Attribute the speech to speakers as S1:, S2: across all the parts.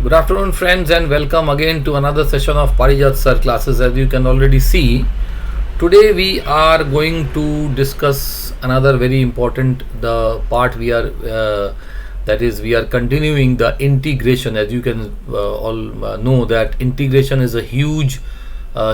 S1: Good afternoon, friends, and welcome again to another session of Parijat Sir classes. As you can already see, today we are going to discuss another very important part. That is, we are continuing the integration. As you can all know, that integration is a huge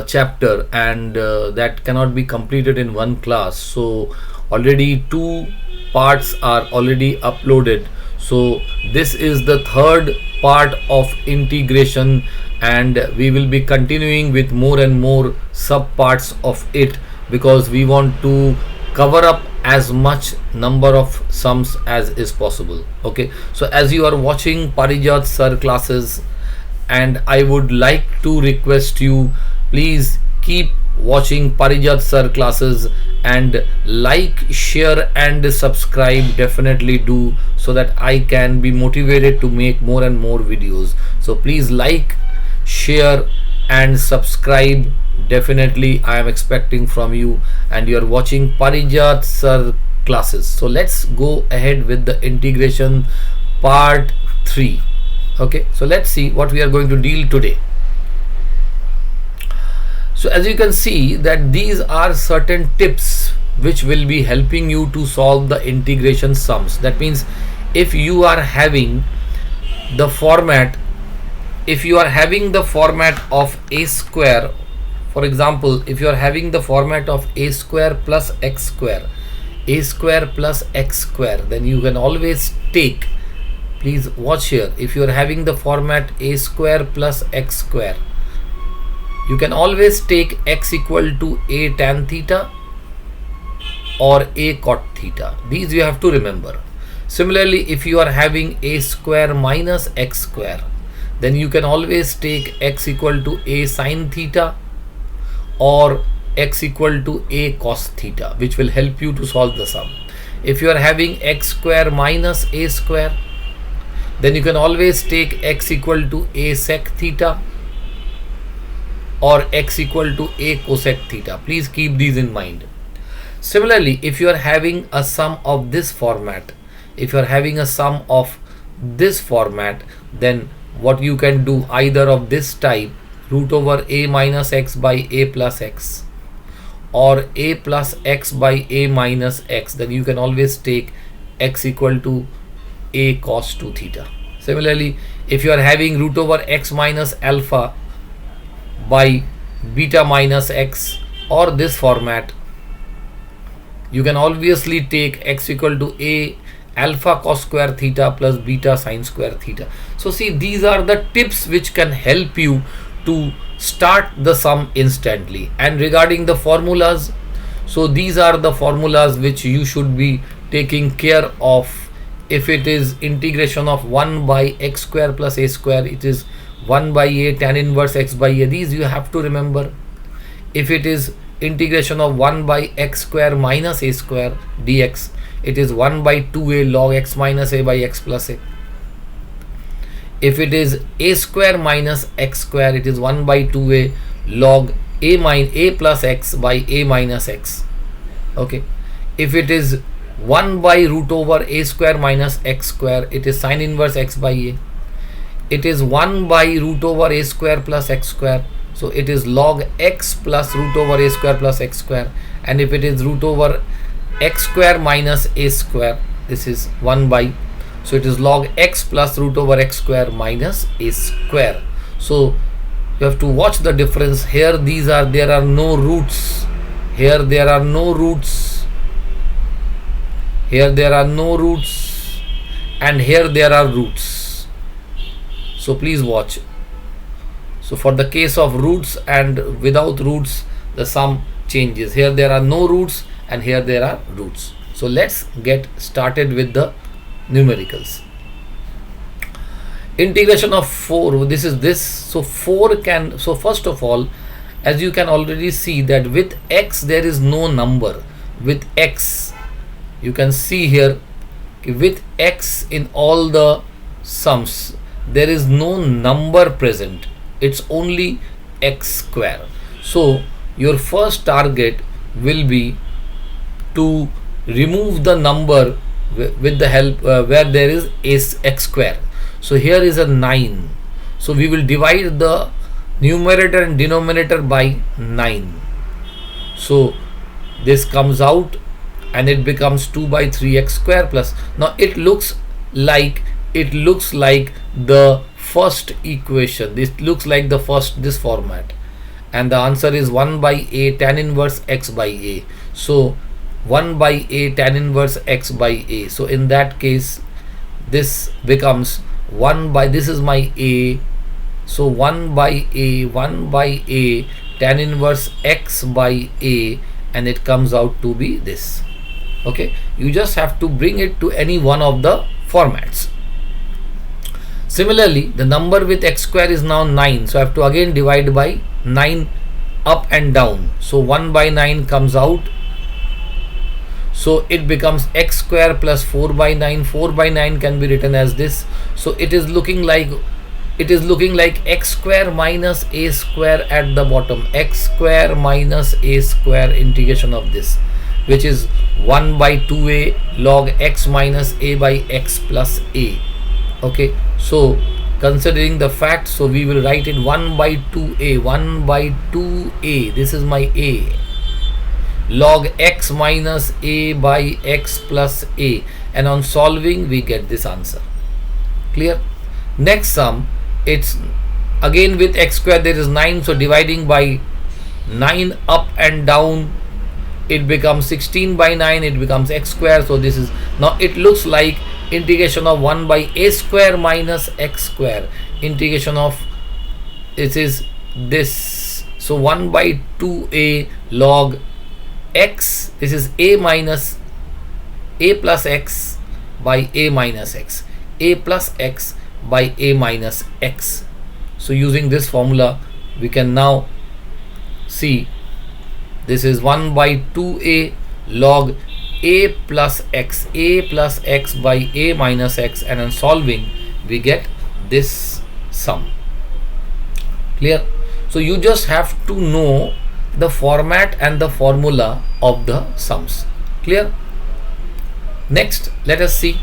S1: chapter, and that cannot be completed in one class. So already two parts are already uploaded. So this is the third part of integration, and we will be continuing with more and more sub parts of it, because we want to cover up as much number of sums as is possible. Okay, so as you are watching Parijat Sir classes, and I would like to request you, please keep watching Parijat Sir classes and like, share and subscribe. Definitely do, so that I can be motivated to make more and more videos. So please like, share and subscribe. Definitely I am expecting from you, and you are watching Parijat Sir classes. So let's go ahead with the integration part 3. Okay, so let's see what we are going to deal today. So as you can see, that these are certain tips which will be helping you to solve the integration sums. That means if you are having the format, of a square, for example, if you are having the format of a square plus x square, then you can always take, please watch here, if you are having the format a square plus x square, you can always take x equal to a tan theta or a cot theta. These you have to remember. Similarly, if you are having a square minus x square, then you can always take x equal to a sine theta or x equal to a cos theta, which will help you to solve the sum. If you are having x square minus a square, then you can always take x equal to a sec theta or x equal to a cosec theta. Please keep these in mind. Similarly, if you are having a sum of this format, then what you can do, either of this type, root over a minus x by a plus x or a plus x by a minus x, then you can always take x equal to a cos 2 theta. Similarly, if you are having root over x minus alpha by beta minus x, or this format, you can obviously take x equal to a alpha cos square theta plus beta sine square theta. So see, these are the tips which can help you to start the sum instantly. And regarding the formulas, so these are the formulas which you should be taking care of. If it is integration of 1 by x square plus a square, it is 1 by a tan inverse x by a. These you have to remember. If it is integration of 1 by x square minus a square dx, it is 1 by 2a log x minus a by x plus a. If it is a square minus x square, it is 1 by 2a log a plus x by a minus x. Okay. If it is 1 by root over a square minus x square, it is sine inverse x by a. It is 1 by root over a square plus x square, so it is log x plus root over a square plus x square. And if it is root over x square minus a square, this is 1 by, so it is log x plus root over x square minus a square. So you have to watch the difference here. There are no roots here, there are no roots here, there are no roots, and here there are roots. So please watch. So for the case of roots and without roots, the sum changes. Here there are no roots and here there are roots. So let's get started with the numericals. Integration of 4, this is this. So 4 can, so first of all, as you can already see, that with x there is no number. With x, you can see here, with x in all the sums, there is no number present, it's only x square. So your first target will be to remove the number with the help where there is x square. So here is a 9. So we will divide the numerator and denominator by 9. So this comes out and it becomes 2 by 3x square plus. Now it looks like the first equation. This looks like the first, this format, and the answer is 1 by a tan inverse x by a. So 1 by a tan inverse x by a. So in that case this becomes 1 by, this is my a, so 1 by a tan inverse x by a, and it comes out to be this. Okay, you just have to bring it to any one of the formats. Similarly, the number with x square is now 9, so I have to again divide by 9 up and down. So 1 by 9 comes out, so it becomes x square plus 4 by 9. 4 by 9 can be written as this. So it is looking like x square minus a square at the bottom, x square minus a square integration of this, which is 1 by 2a log x minus a by x plus a. Okay, so considering the fact, so we will write it 1 by 2a, this is my a, log x minus a by x plus a, and on solving we get this answer. Clear? Next sum, it's again with x square, there is 9, so dividing by 9 up and down, it becomes 16 by 9, it becomes x square. So this is, now it looks like integration of 1 by a square minus x square, integration of, this is this, so 1 by 2a log x, this is a minus a plus x by a minus x, a plus x by a minus x. So using this formula we can now see this is 1 by 2a log a plus x by a minus x, and on solving we get this sum. Clear? So you just have to know the format and the formula of the sums. Clear? Next, let us see.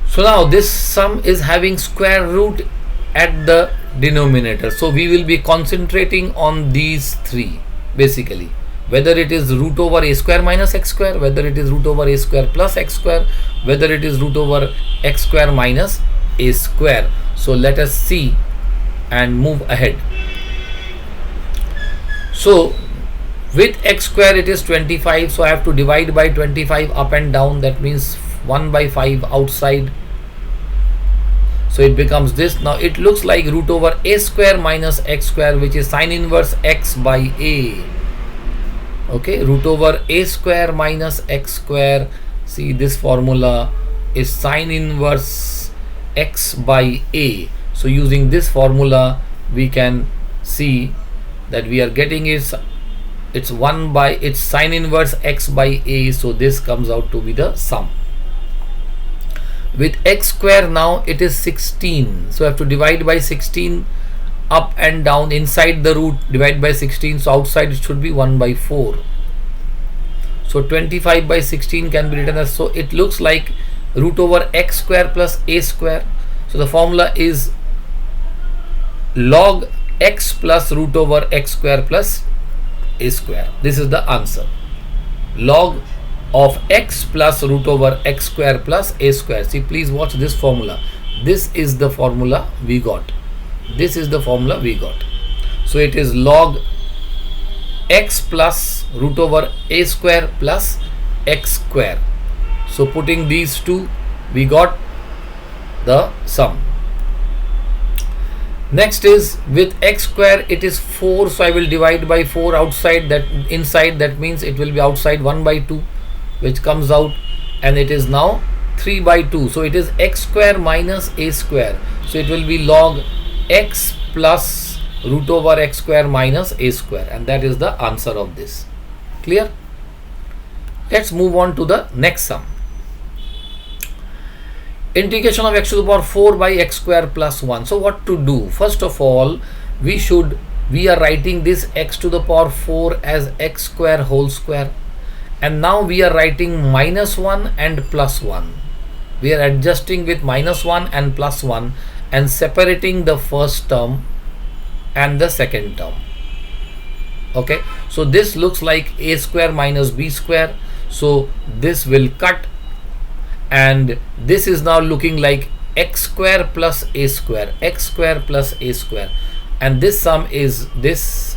S1: So now this sum is having square root at the denominator, so we will be concentrating on these three basically, whether it is root over a square minus x square, whether it is root over a square plus x square, whether it is root over x square minus a square. So let us see and move ahead. So with x square it is 25, so I have to divide by 25 up and down, that means 1 by 5 outside, so it becomes this. Now it looks like root over a square minus x square, which is sine inverse x by a. Okay, root over a square minus x square, see this formula is sine inverse x by a. So using this formula we can see that we are getting is, it's 1 by, it's sine inverse x by a, so this comes out to be the sum. With x square now it is 16, so I have to divide by 16 up and down, inside the root divide by 16, so outside it should be 1 by 4. So 25 by 16 can be written as, so it looks like root over x square plus a square. So the formula is log x plus root over x square plus a square. This is the answer. Log of x plus root over x square plus a square. See, please watch this formula. This is the formula we got. This is the formula we got. So it is log x plus root over a square plus x square. So putting these two, we got the sum. Next is with x square it is 4, so I will divide by 4 outside, that inside, that means it will be outside 1 by 2, which comes out, and it is now 3 by 2, so it is x square minus a square, so it will be log x plus root over x square minus a square, and that is the answer of this. Clear? Let's move on to the next sum. Integration of x to the power 4 by x square plus 1. So what to do? First of all, we are writing this x to the power 4 as x square whole square, and now we are writing minus 1 and plus 1. We are adjusting with minus 1 and plus 1, and separating the first term and the second term. Okay, so this looks like a square minus b square, so this will cut, and this is now looking like x square plus a square, x square plus a square, and this sum is this.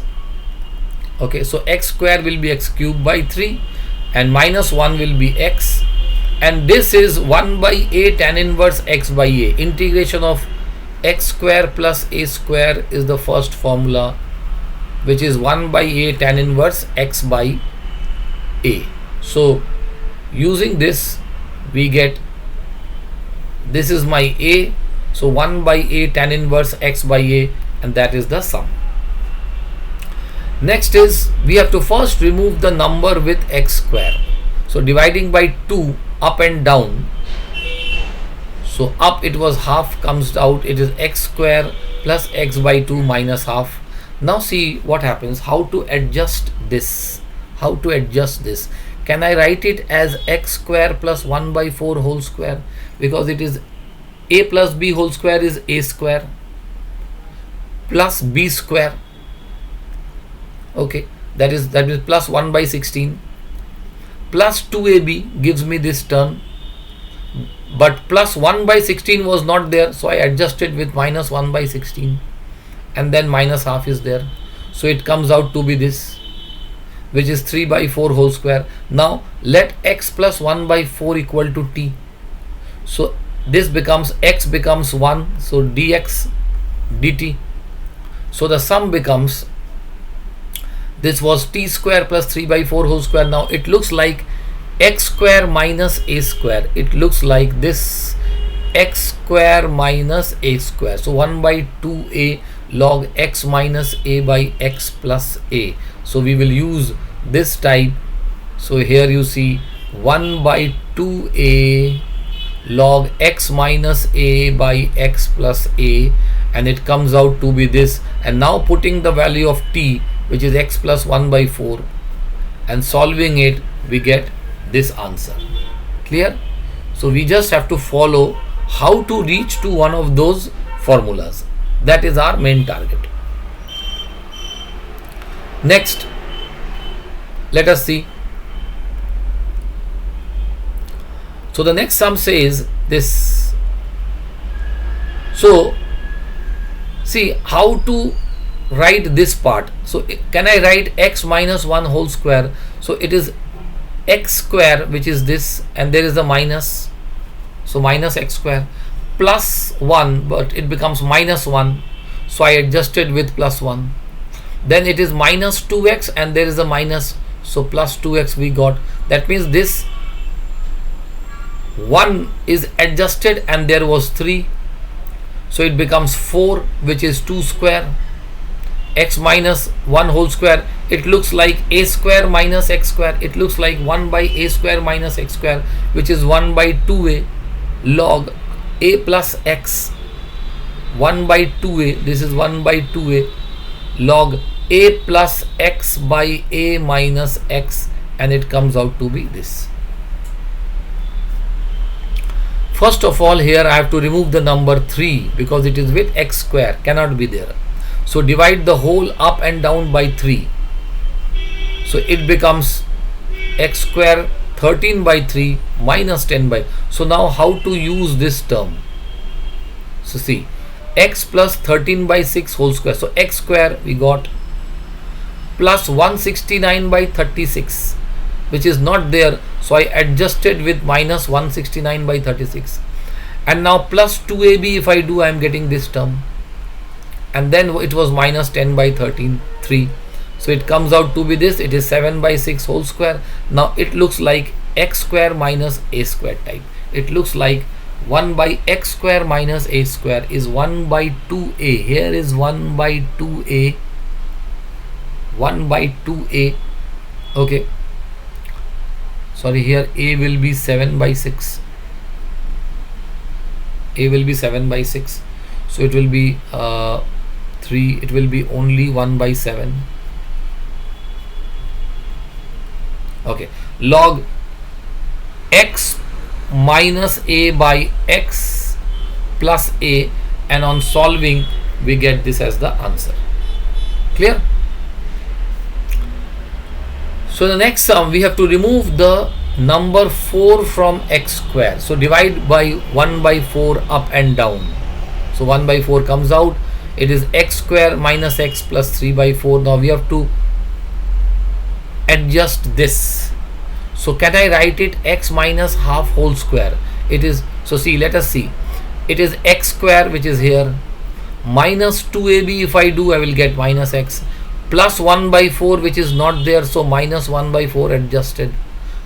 S1: Okay, so x square will be x cubed by 3 and minus 1 will be x, and this is 1 by a tan inverse x by a. Integration of x square plus a square is the first formula, which is 1 by a tan inverse x by a. So using this we get, this is my a, so 1 by a tan inverse x by a, and that is the sum. Next is, we have to first remove the number with x square. So dividing by 2 up and down, so up it was half, comes out it is x square plus x by 2 minus half. Now see what happens, how to adjust this, how to adjust this. Can I write it as x square plus 1 by 4 whole square, because it is a plus b whole square is a square plus b square. Okay, that is plus 1 by 16 plus 2ab gives me this term, but plus 1 by 16 was not there, so I adjusted with minus 1 by 16, and then minus half is there, so it comes out to be this, which is 3 by 4 whole square. Now let x plus 1 by 4 equal to t, so this becomes, x becomes 1, so dx dt, so the sum becomes, this was t square plus 3 by 4 whole square. Now it looks like x square minus a square, it looks like this, x square minus a square, so 1 by 2a log x minus a by x plus a. So we will use this type. So here you see 1 by 2a log x minus a by x plus a, and it comes out to be this. And now putting the value of t, which is x plus 1 by 4, and solving it, we get this answer. Clear? So we just have to follow how to reach to one of those formulas. That is our main target. Next, let us see. So the next sum says this. So see how to write this part. So can I write x minus 1 whole square? So it is x square, which is this, and there is a minus, so minus x square plus 1, but it becomes minus 1, so I adjusted with plus 1. Then it is minus 2x and there is a minus, so plus 2x we got. That means this 1 is adjusted and there was 3, so it becomes 4, which is 2 square. X minus 1 whole square, it looks like a square minus x square, it looks like 1 by a square minus x square, which is 1 by 2a log a plus x, 1 by 2a, this is 1 by 2a log a plus x by a minus x, and it comes out to be this. First of all, here I have to remove the number 3 because it is with x square, cannot be there. So divide the whole up and down by 3. So it becomes x square 13 by 3 minus 10 by. So now how to use this term? So see, x plus 13 by 6 whole square. So x square we got plus 169 by 36, which is not there. So I adjusted with minus 169 by 36. And now plus 2ab if I do, I am getting this term. And then it was minus 10 by 13, 3. So it comes out to be this, it is 7 by 6 whole square. Now it looks like x square minus a square type. It looks like 1 by x square minus a square is 1 by 2a. Here is 1 by 2a. 1 by 2a. Okay. Sorry, here a will be 7 by 6. A will be 7 by 6. So it will be 3, it will be only 1 by 7. Okay, log x minus a by x plus a, and on solving we get this as the answer. Clear? So the next sum, we have to remove the number 4 from x square. So divide by 1 by 4 up and down. So 1 by 4 comes out. It is x square minus x plus 3 by 4. Now we have to adjust this. So can I write it x minus half whole square? It is, so see, let us see. It is x square, which is here, minus 2ab. If I do, I will get minus x, plus 1 by 4, which is not there, so minus 1 by 4 adjusted,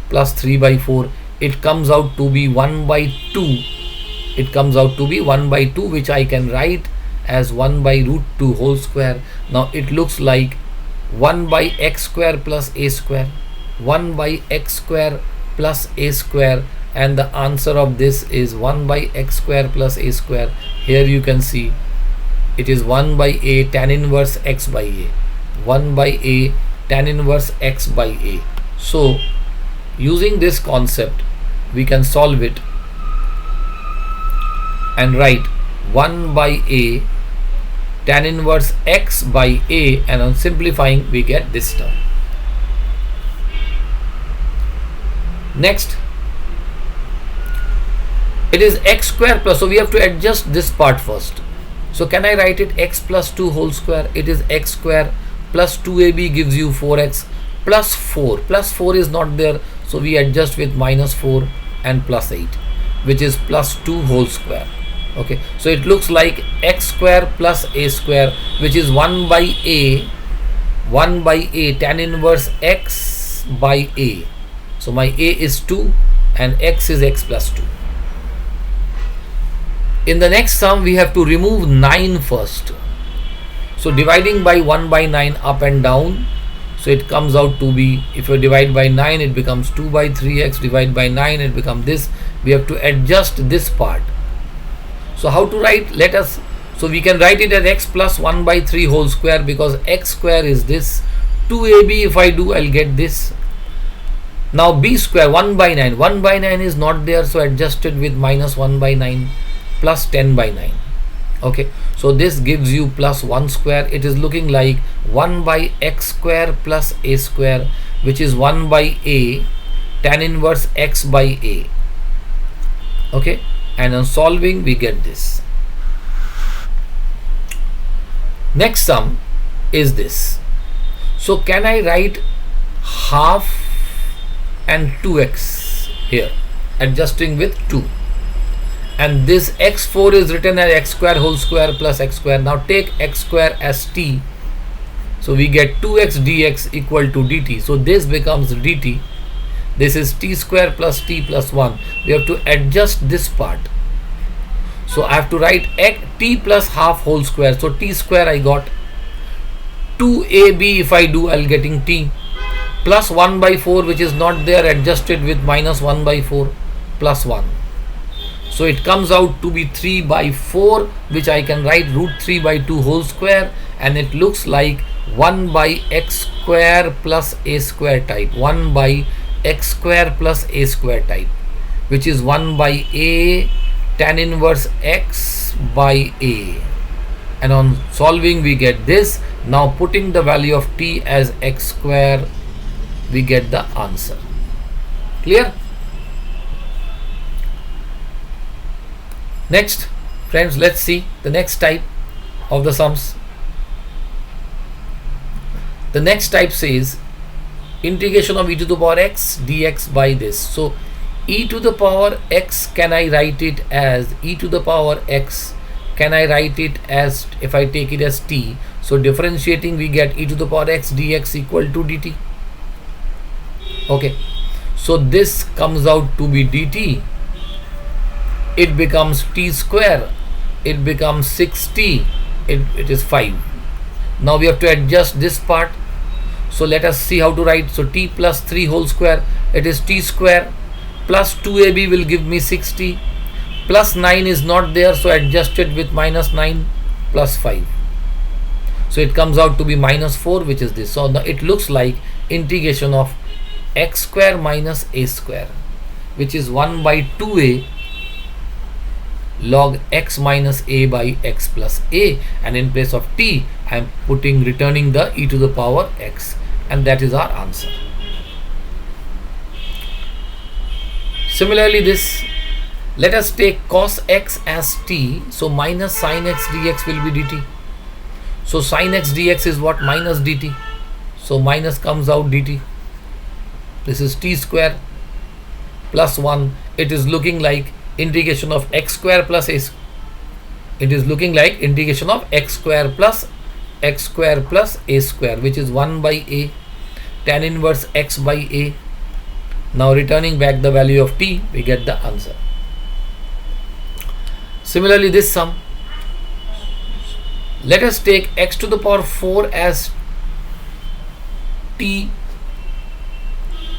S1: plus 3 by 4. It comes out to be 1 by 2. It comes out to be 1 by 2, which I can write as 1 by root 2 whole square. Now it looks like 1 by x square plus a square, 1 by x square plus a square, and the answer of this is 1 by x square plus a square. Here you can see it is 1 by a tan inverse x by a, 1 by a tan inverse x by a. So using this concept we can solve it and write 1 by a tan inverse x by a, and on simplifying we get this term. Next, it is x square plus, so we have to adjust this part first. So can I write it x plus 2 whole square? It is x square plus 2ab gives you 4x plus 4. Plus 4 is not there, so we adjust with minus 4 and plus 8, which is plus 2 whole square. Okay, so it looks like x square plus a square, which is 1 by a tan inverse x by a. So my a is 2 and x is x plus 2. In the next sum we have to remove 9 first. So dividing by 1 by 9 up and down, so it comes out to be, if you divide by 9 it becomes 2 by 3x, divide by 9 it becomes this. We have to adjust this part. So how to write? Let us, so we can write it as x plus 1 by 3 whole square, because x square is this. 2ab if I do, I'll get this. Now b square, 1 by 9. 1 by 9 is not there, so adjusted with minus 1 by 9 plus 10 by 9. Okay, so this gives you plus 1 square. It is looking like 1 by x square plus a square, which is 1 by a tan inverse x by a. Okay, and on solving we get this. Next sum is this. So can I write half and 2x here, adjusting with 2, and this x4 is written as x square whole square plus x square. Now take x square as t, so we get 2x dx equal to dt. So this becomes dt. This is t square plus t plus 1. We have to adjust this part. So I have to write t plus half whole square. So t square I got, 2ab if I do, I'll getting t, plus 1 by 4, which is not there, adjusted with minus 1 by 4 plus 1. So it comes out to be 3 by 4, which I can write root 3 by 2 whole square, and it looks like 1 by x square plus a square type, 1 by x square plus a square type, which is 1 by a tan inverse x by a, and on solving we get this. Now putting the value of t as x square, we get the answer. Clear? Next, friends, let's see the next type of the sums. The next type says integration of e to the power x dx by this. So e to the power x, can I write it as e to the power x? Can I write it as, if I take it as t, so differentiating we get e to the power x dx equal to dt. Okay, so this comes out to be dt. It becomes t square, it becomes 6t, it is 5. Now we have to adjust this part. So let us see how to write. So t plus 3 whole square, it is t square, plus 2ab will give me 6t, plus 9 is not there, so adjusted with minus 9 plus 5. So it comes out to be minus 4, which is this. So now it looks like integration of x square minus a square, which is 1 by 2a log x minus a by x plus a, and in place of t I am returning the e to the power x, and that is our answer. Similarly, this, let us take cos x as t, so minus sin x dx will be dt. So sin x dx is what? Minus dt. So minus comes out dt. This is t square plus 1. It is looking like integration of x square plus a. It is looking like integration of x square plus a square, which is 1 by a, tan inverse x by a. Now returning back the value of t, we get the answer. Similarly, this sum, let us take x to the power 4 as t,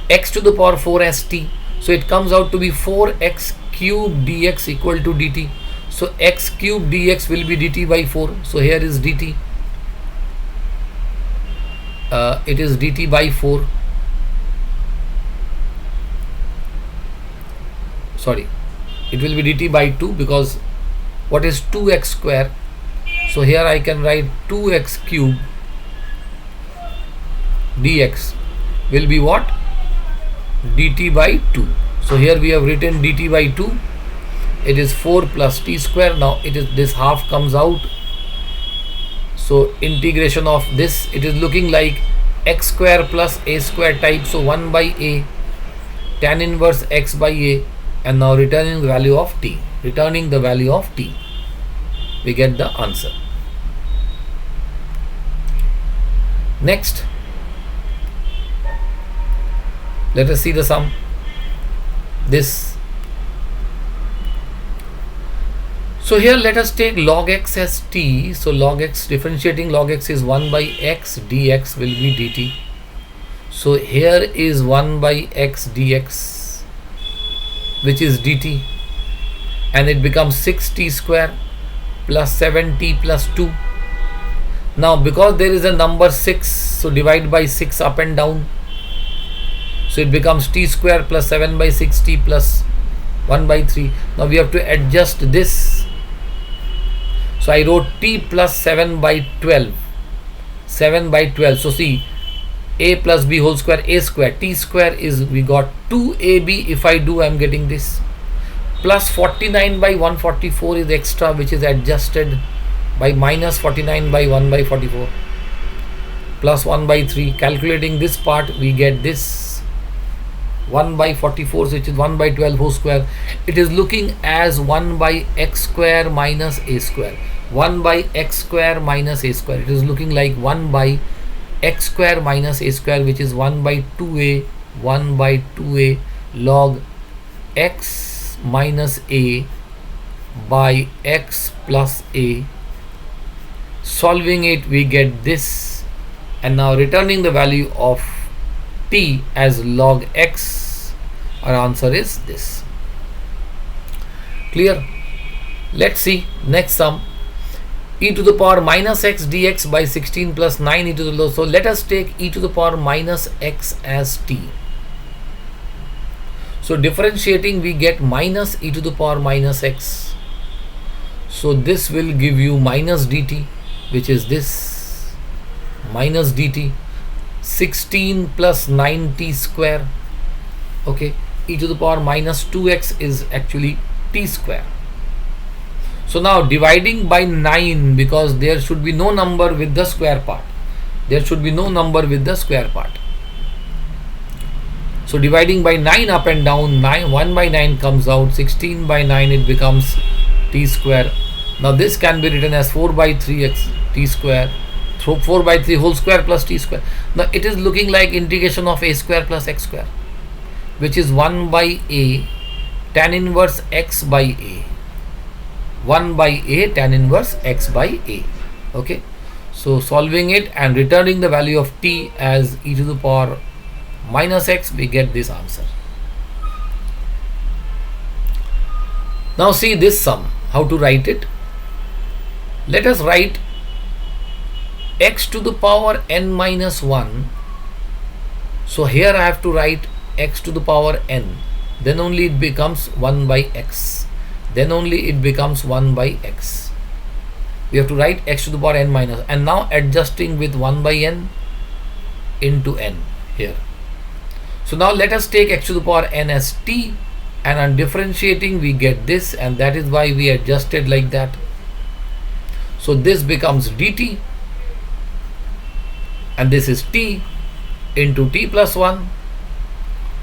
S1: x to the power 4 as t. So it comes out to be 4x cube dx equal to dt. So x cube dx will be dt by 4. So here is dt. It is dt by 4. Sorry, it will be dt by 2, because what is 2x square? So here I can write 2x cube dx will be what? Dt by 2. So here we have written dt by 2. It is 4 plus t square. Now it is, this half comes out. So integration of this, it is looking like x square plus a square type. So 1 by a, tan inverse x by a, and now returning the value of t. Returning the value of t, we get the answer. Next, let us see the sum. This. So here let us take log x as t. So log x, differentiating log x is 1 by x, dx will be dt. So here is 1 by x dx, which is dt, and it becomes 6t square plus 7t plus 2. Now because there is a number 6, so divide by 6 up and down. So it becomes t square plus 7 by 6t plus 1 by 3. Now we have to adjust this. So I wrote t plus 7 by 12. 7 by 12. So see, a plus b whole square, a square. T square is, we got 2ab. If I do, I am getting this. Plus 49 by 144 is extra, which is adjusted by minus 49 by 1 by 44. Plus 1 by 3. Calculating this part, we get this 1 by 44, which is 1 by 12 whole square. It is looking as 1 by x square minus a square. 1 by x square minus a square. It is looking like 1 by x square minus a square, which is 1 by 2a, 1 by 2a log x minus a by x plus a. Solving it, we get this, and now returning the value of t as log x, our answer is this. Clear? Let's see next sum. E to the power minus x dx by 16 plus 9 e to the low. So let us take e to the power minus x as t. So differentiating, we get minus e to the power minus x. So this will give you minus dt, which is this, minus dt. 16 plus 9t square. Okay, e to the power minus 2x is actually t square. So now dividing by 9, because there should be no number with the square part. There should be no number with the square part. So dividing by 9 up and down, 1 by 9 comes out, 16 by 9 it becomes t square. Now this can be written as 4 by 3x t square. 4 by 3 whole square plus t square. Now it is looking like integration of a square plus x square, which is 1 by a tan inverse x by a. 1 by a tan inverse x by a. Okay, so solving it and returning the value of t as e to the power minus x, we get this answer. Now see this sum, how to write it. Let us write x to the power n minus 1. So here I have to write x to the power n, then only it becomes 1 by x. then only it becomes 1 by x. We have to write x to the power n minus, and now adjusting with 1 by n into n here. So now let us take x to the power n as t, and on differentiating we get this, and that is why we adjusted like that. So this becomes dt, and this is t into t plus 1,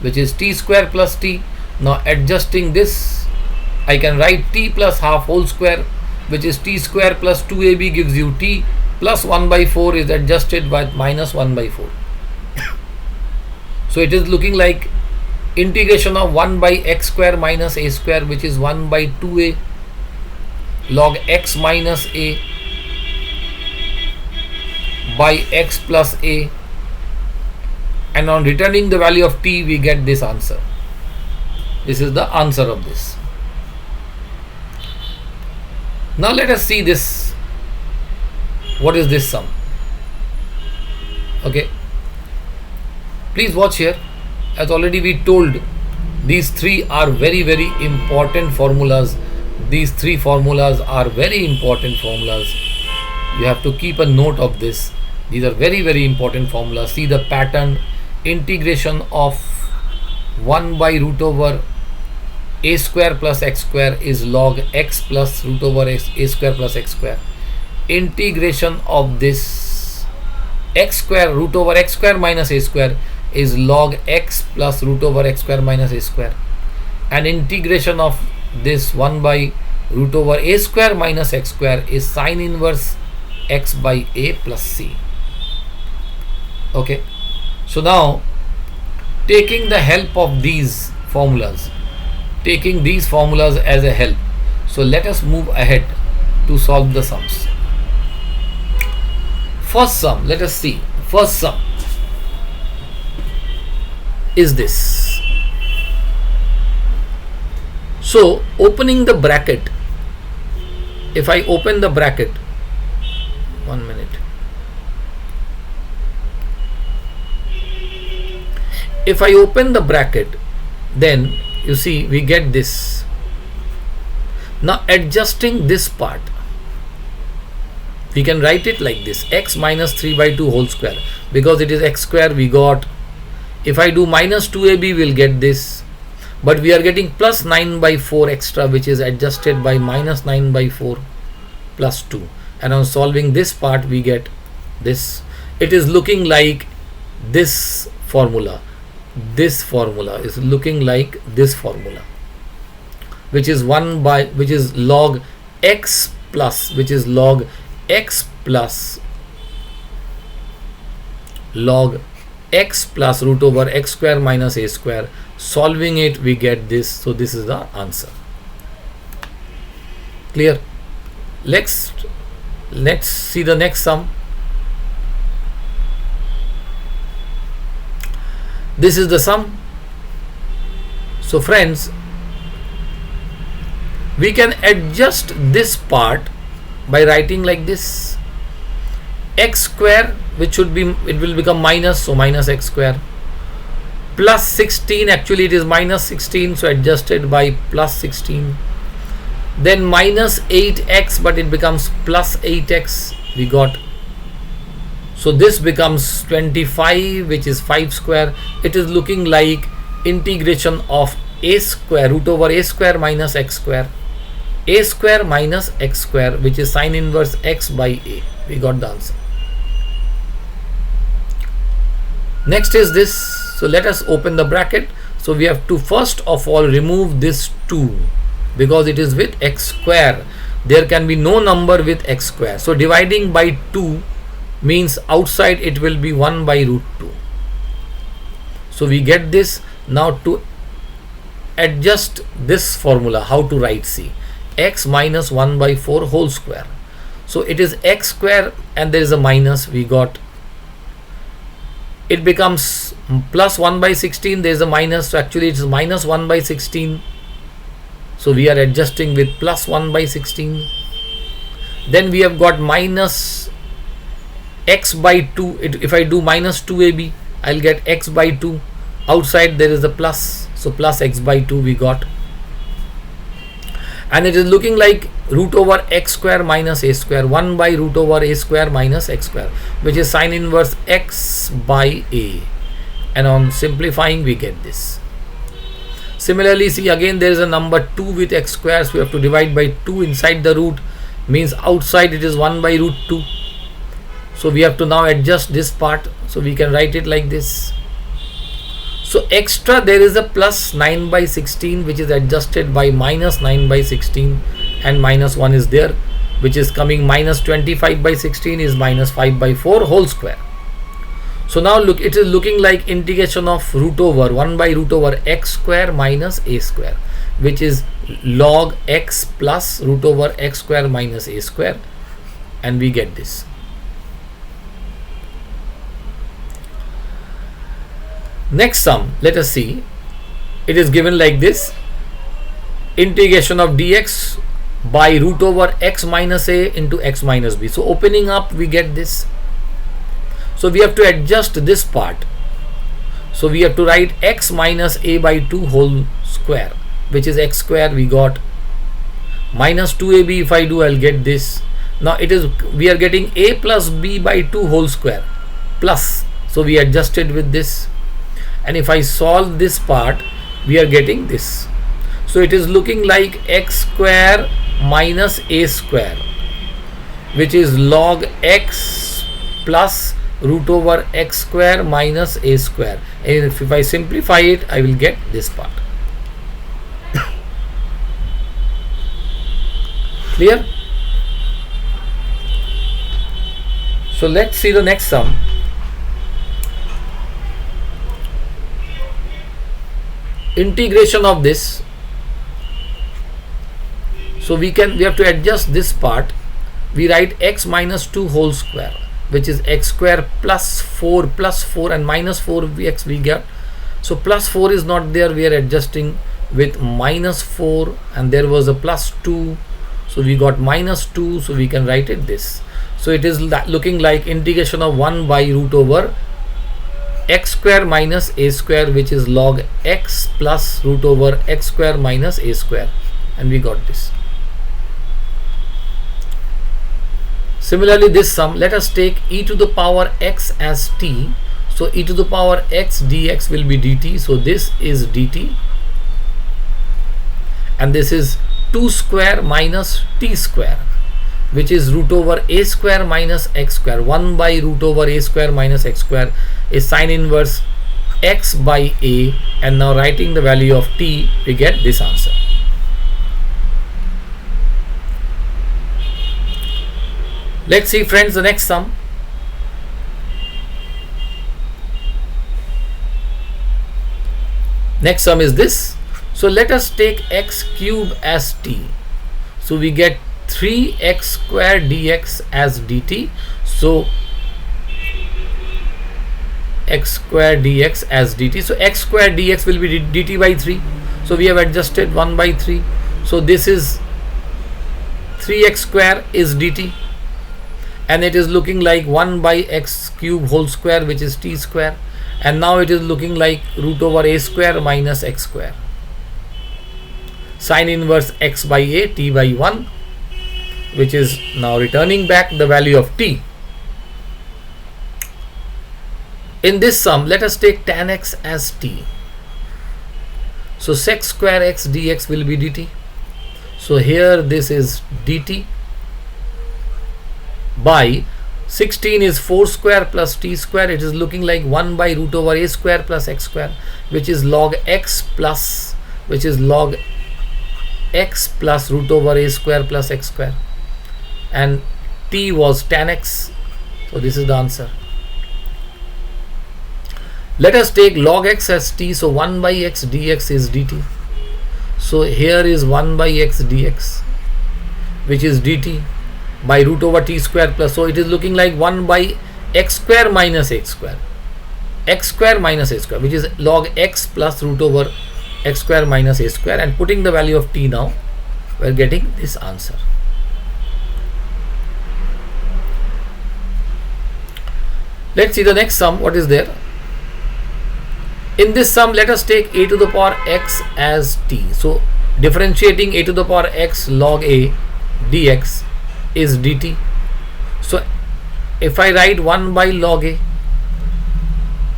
S1: which is t square plus t. Now adjusting this, I can write t plus half whole square, which is t square plus 2ab gives you t, plus 1 by 4 is adjusted by minus 1 by 4. So it is looking like integration of 1 by x square minus a square, which is 1 by 2a log x minus a by x plus a, and on returning the value of t we get this answer. This is the answer of this. Now let us see this. What is this sum? Okay, please watch here. As already we told, these three are very important formulas. These three formulas are very important formulas. You have to keep a note of this. These are very important formulas. See the pattern. Integration of 1 by root over a square plus x square is log x plus root over a square plus x square. Integration of this x square root over x square minus a square is log x plus root over x square minus a square, and integration of this 1 by root over a square minus x square is sine inverse x by a plus c. Okay, so now taking the help of these formulas, taking these formulas as a help, so let us move ahead to solve the sums. First sum, let us see. First sum is this. So opening the bracket, if I open the bracket, 1 minute, if I open the bracket, then you see we get this. Now adjusting this part, we can write it like this: x minus 3 by 2 whole square, because it is x square we got. If I do minus 2ab, we'll get this, but we are getting plus 9 by 4 extra, which is adjusted by minus 9 by 4 plus 2, and on solving this part we get this. It is looking like this formula. This formula is looking like this formula, which is 1 by, which is log x plus, which is log x plus log x plus root over x square minus a square. Solving it we get this. So this is the answer. Clear? Let's see the next sum. This is the sum. So friends, we can adjust this part by writing like this: x square, which should be, it will become minus, so minus x square, plus 16, actually it is minus 16, so adjusted by plus 16, then minus 8x, but it becomes plus 8x we got. So this becomes 25, which is 5 square. It is looking like integration of a square root over a square minus x square, a square minus x square, which is sine inverse x by a. We got the answer. Next is this. So let us open the bracket. So we have to first of all remove this 2, because it is with x square. There can be no number with x square. So dividing by 2 means outside it will be 1 by root 2. So we get this. Now to adjust this formula, how to write? See, x minus 1 by 4 whole square. So it is x square and there is a minus, we got. It becomes plus 1 by 16, there is a minus, so actually it is minus 1 by 16. So we are adjusting with plus 1 by 16. Then we have got minus x by 2. If I do minus 2ab, I'll get x by 2. Outside there is a plus, so plus x by 2 we got. and it is looking like root over x square minus a square, 1 by root over a square minus x square, which is sine inverse x by a, and on simplifying we get this. Similarly, see again there is a number 2 with x square, so we have to divide by 2 inside the root, means outside it is 1 by root 2. So we have to now adjust this part, so we can write it like this. So extra there is a plus 9 by 16 which is adjusted by minus 9 by 16, and minus 1 is there, which is coming minus 25 by 16 is minus 5 by 4 whole square. So now look, it is looking like integration of root over 1 by root over x square minus a square, which is log x plus root over x square minus a square, and we get this. Next sum, let us see. It is given like this: integration of dx by root over x minus a into x minus b. So opening up we get this. So we have to adjust this part. So we have to write x minus a by 2 whole square, which is x square. We got minus 2ab. If I do, I'll get this. Now it is, we are getting a plus b by 2 whole square plus. So we adjusted with this. And if I solve this part, we are getting this. So it is looking like x square minus a square, which is log x plus root over x square minus a square. And if I simplify it, I will get this part. Clear? So let's see the next sum. Integration of this. So we have to adjust this part. We write x minus 2 whole square, which is x square plus 4 and minus 4x we get. So plus 4 is not there, we are adjusting with minus 4, and there was a plus 2, so we got minus 2, so we can write it this. So it is looking like integration of 1 by root over x square minus a square, which is log x plus root over x square minus a square, and we got this. Similarly, this sum, let us take e to the power x as t. So e to the power x dx will be dt. So this is dt, and this is 2 square minus t square, which is root over a square minus x square. 1 by root over a square minus x square is sine inverse x by a, and now writing the value of t, we get this answer. Let's see, friends, the next sum. Next sum is this. So let us take x cube as t. So we get 3x square dx as dt. So x square dx as dt. So x square dx will be dt by 3. So we have adjusted 1 by 3. So this is 3x square is dt, and it is looking like 1 by x cube whole square, which is t square, and now it is looking like root over a square minus x square. Sine inverse x by a, t by 1, which is now returning back the value of t. In this sum, let us take tan x as t. So sec square x dx will be dt. So here this is dt by 16 is 4 square plus t square. It is looking like 1 by root over a square plus x square, which is log x plus, which is log x plus root over a square plus x square, and t was tan x. So this is the answer. Let us take log x as t. So 1 by x dx is dt. So here is 1 by x dx, which is dt by root over t square plus. So it is looking like 1 by x square minus x square, x square minus a square, which is log x plus root over x square minus a square, and putting the value of t, now we are getting this answer. Let's see the next sum. What is there? In this sum, let us take a to the power x as t. So differentiating a to the power x log a dx is dt. So if I write 1 by log a,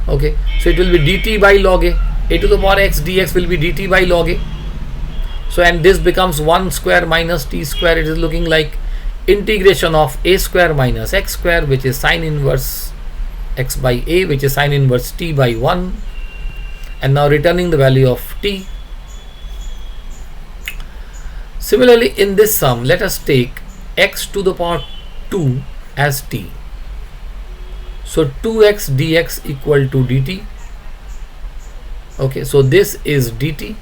S1: okay, so it will be dt by log a to the power x dx will be dt by log a. So and this becomes 1 square minus t square. It is looking like integration of a square minus x square, which is sine inverse x by a, which is sine inverse t by 1, and now returning the value of t. Similarly, in this sum, let us take x to the power 2 as t. So 2x dx equal to dt. Okay, so this is dt,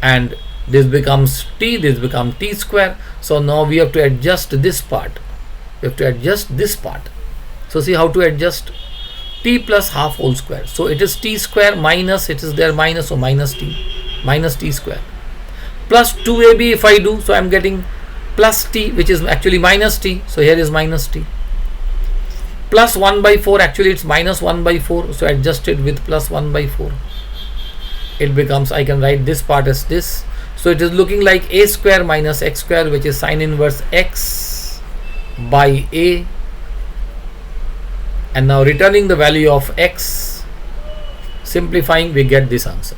S1: and this becomes t, this becomes t square. So now we have to adjust this part. We have to adjust this part. So see how to adjust. T plus half whole square. So it is t square minus, it is there minus, so minus t square. Plus 2ab if I do, so I am getting plus t, which is actually minus t. So here is minus t. Plus 1 by 4, actually it's minus 1 by 4. So adjusted with plus 1 by 4. It becomes, I can write this part as this. So it is looking like a square minus x square, which is sine inverse x by a. And now returning the value of x, simplifying, we get this answer.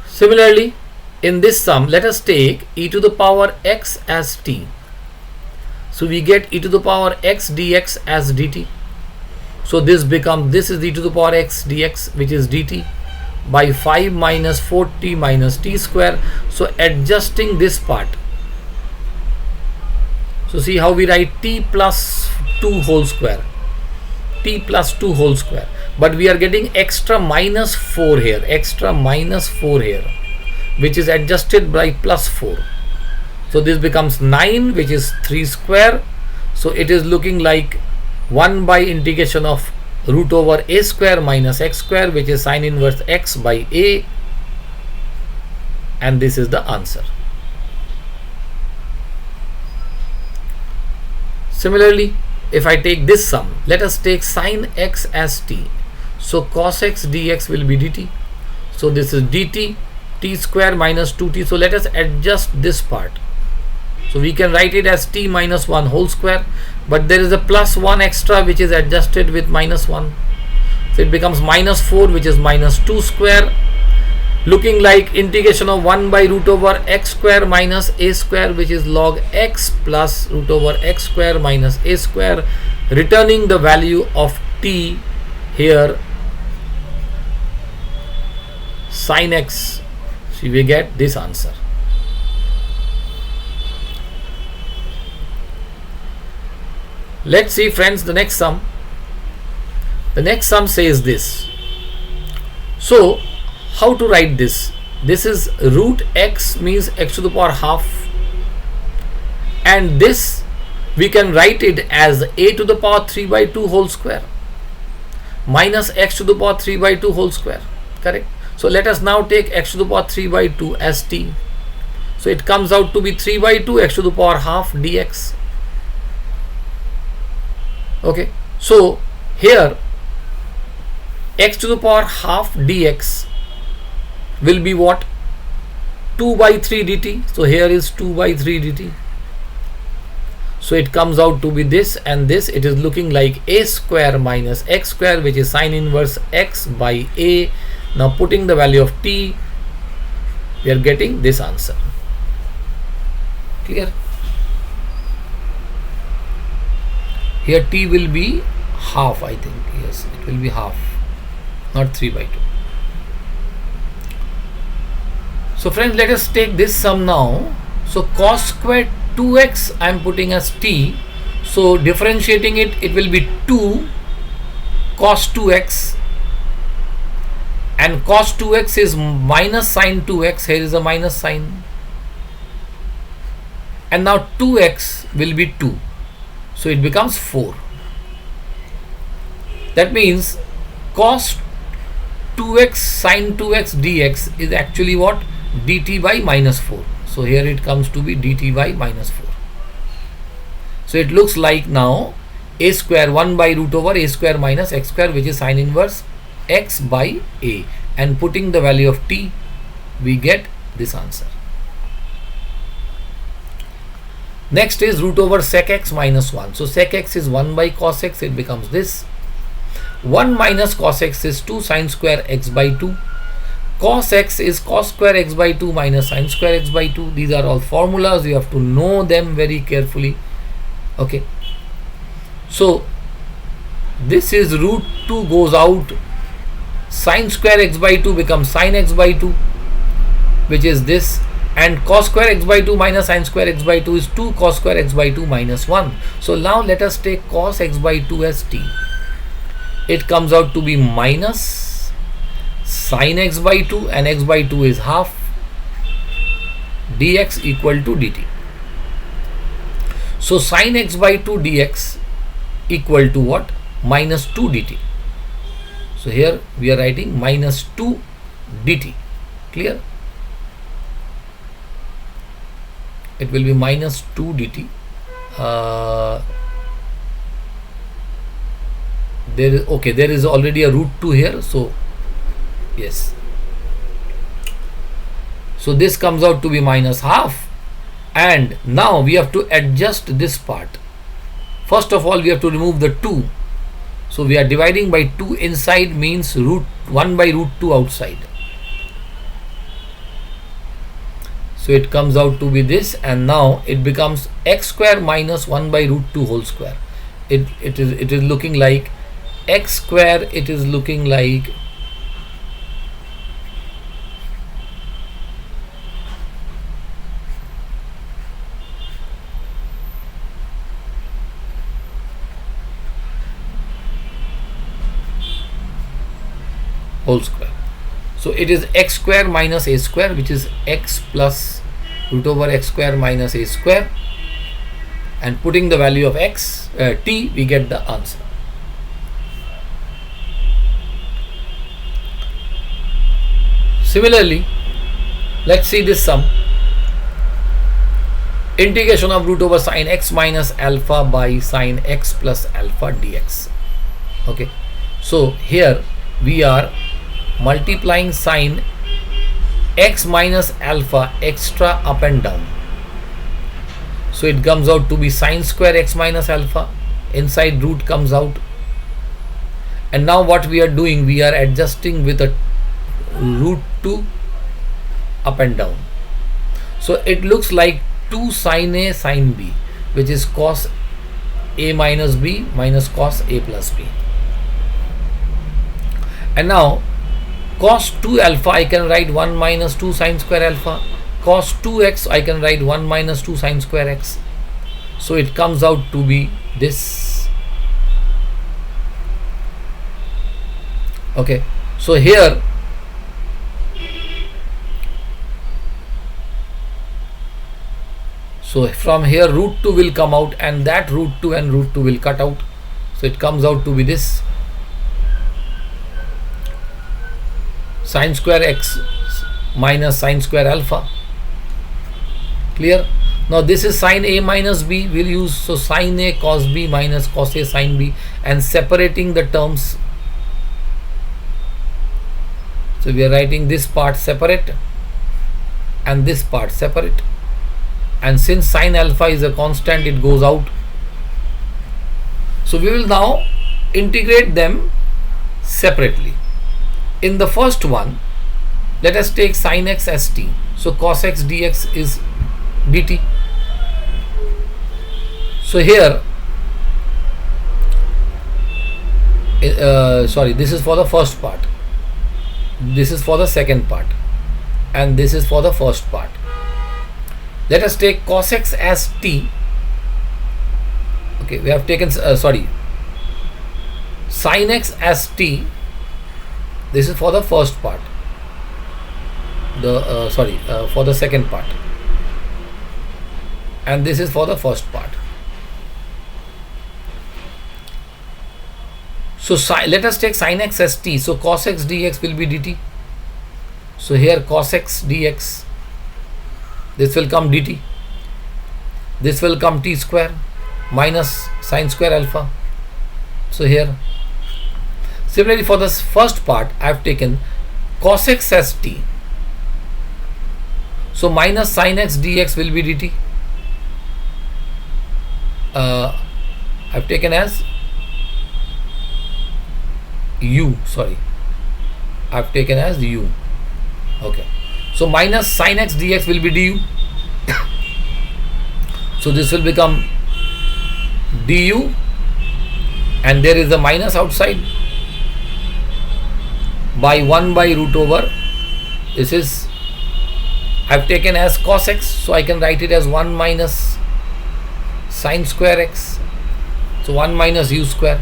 S1: Similarly, in this sum, let us take e to the power x as t. So we get e to the power x dx as dt. So this becomes, this is e to the power x dx, which is dt by 5 minus 4t minus t square. So adjusting this part. So see how we write t plus 2 whole square. T plus 2 whole square. But we are getting extra minus 4 here. Extra minus 4 here. Which is adjusted by plus 4. So this becomes 9, which is 3 square. So it is looking like 1 by integration of root over a square minus x square, which is sine inverse x by a. And this is the answer. Similarly, if I take this sum, let us take sine x as t. So cos x dx will be dt. So this is dt, t square minus 2t. So let us adjust this part. So we can write it as t minus 1 whole square. But there is a plus 1 extra, which is adjusted with minus 1. So it becomes minus 4, which is minus 2 square. Looking like integration of 1 by root over x square minus a square, which is log x plus root over x square minus a square, returning the value of t here, sine x. So we get this answer. Let's see, friends, the next sum. The next sum says this. So how to write this? This is root x, means x to the power half, and this we can write it as a to the power 3 by 2 whole square minus x to the power 3 by 2 whole square. Correct? So let us now take x to the power 3 by 2 as t. So it comes out to be 3 by 2 x to the power half dx. Okay, so here x to the power half dx will be what? 2 by 3 dt. So here is 2 by 3 dt. So it comes out to be this and this. It is looking like a square minus x square, which is sine inverse x by a. Now putting the value of t, we are getting this answer. Clear? Here t will be half, I think. Yes, it will be half, not 3 by 2. So friends, let us take this sum now. So cos square 2x I am putting as t. So differentiating it, it will be 2 cos 2x, and cos 2x is minus sine 2x. Here is a minus sign, and now 2x will be 2. So it becomes 4. That means cos 2x sine 2x dx is actually what? Dt by minus 4. So here it comes to be dt by minus 4. So it looks like now a square 1 by root over a square minus x square, which is sine inverse x by a, and putting the value of t, we get this answer. Next is root over sec x minus 1. So sec x is 1 by cos x, it becomes this. 1 minus cos x is 2 sine square x by 2. Cos x is cos square x by 2 minus sine square x by 2. These are all formulas, you have to know them very carefully. Okay. So this is root 2 goes out, sine square x by 2 becomes sine x by 2, which is this, and cos square x by 2 minus sine square x by 2 is 2 cos square x by 2 minus 1. So now let us take cos x by 2 as t. It comes out to be minus sine x by 2, and x by 2 is half, dx equal to dt. So sine x by 2 dx equal to what? Minus 2 dt. So here we are writing minus 2 dt. Clear? It will be minus 2 dt. There is already a root 2 here, so yes. So this comes out to be minus half, and now we have to adjust this part. First of all, we have to remove the 2. So we are dividing by 2 inside, means root 1 by root 2 outside. So it comes out to be this, and now it becomes x square minus 1 by root 2 whole square. It is looking like x square, it is looking like whole square. So it is x square minus a square, which is x plus root over x square minus a square, and putting the value of x t, we get the answer. Similarly, let's see this sum. Integration of root over sine x minus alpha by sine x plus alpha dx. Okay, so here we are multiplying sine x minus alpha extra up and down. So it comes out to be sine square x minus alpha, inside root comes out, and now what we are doing, we are adjusting with a root 2 up and down. So it looks like 2 sine a sine b, which is cos a minus b minus cos a plus b. And now cos 2 alpha, I can write 1 minus 2 sine square alpha. Cos 2x, I can write 1 minus 2 sine square x. So it comes out to be this. Okay, so here from here root 2 will come out, and that root 2 and root 2 will cut out. So it comes out to be this, sine square x minus sine square alpha. Clear? Now this is sine a minus b, we'll use, so sine a cos b minus cos a sine b, and separating the terms. So we are writing this part separate and this part separate, and since sine alpha is a constant, it goes out. So we will now integrate them separately. In the first one, let us take sine x as t. So cos x dx is dt. So here, this is for the first part, this is for the second part, and this is for the first part. Let us take cos x as t. Okay, we have taken sine x as t. This is for the first part, for the second part, and this is for the first part. So let us take sine x as t. So cos x dx will be dt. So here cos x dx, this will come dt, this will come t square minus sine square alpha. So here Similarly, for this first part, I have taken cosec as t. So minus sin x dx will be dt. I've taken as u. Sorry, I've taken as u. Okay. So minus sin x dx will be du. So this will become du, and there is a minus outside, by 1 by root over. This is, I've taken as cos x, so I can write it as 1 minus sin square x. So 1 minus u square.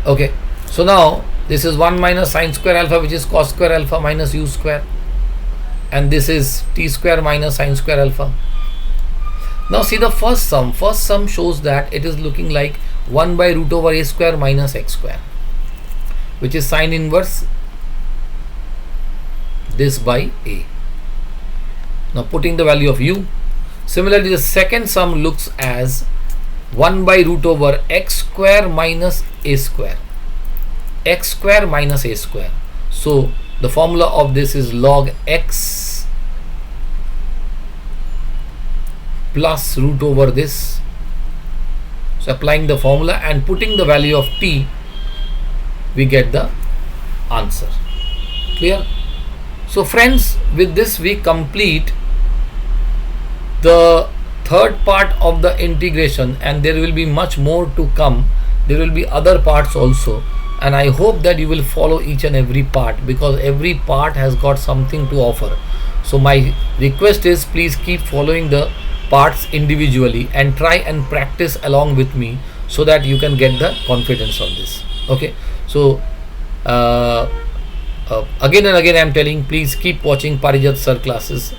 S1: Okay. So now this is 1 minus sin square alpha, which is cos square alpha minus u square, and this is t square minus sin square alpha. Now see the first sum. First sum shows that it is looking like 1 by root over a square minus x square, which is sine inverse this by a. Now putting the value of u. Similarly, the second sum looks as 1 by root over x square minus a square. X square minus a square. So the formula of this is log x plus root over this. So applying the formula and putting the value of t, we get the answer. Clear? So friends, with this we complete the third part of the integration, and there will be much more to come. There will be other parts also, and I hope that you will follow each and every part, because every part has got something to offer. So my request is, please keep following the parts individually and try and practice along with me, so that you can get the confidence on this. Okay, so again and again I am telling, please keep watching Parijat sir classes,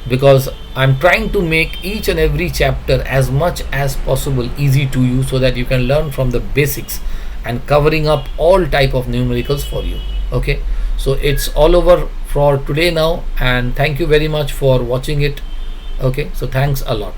S1: because I am trying to make each and every chapter as much as possible easy to you, so that you can learn from the basics and covering up all type of numericals for you. Okay, so it's all over for today now, and thank you very much for watching it. Okay, so thanks a lot.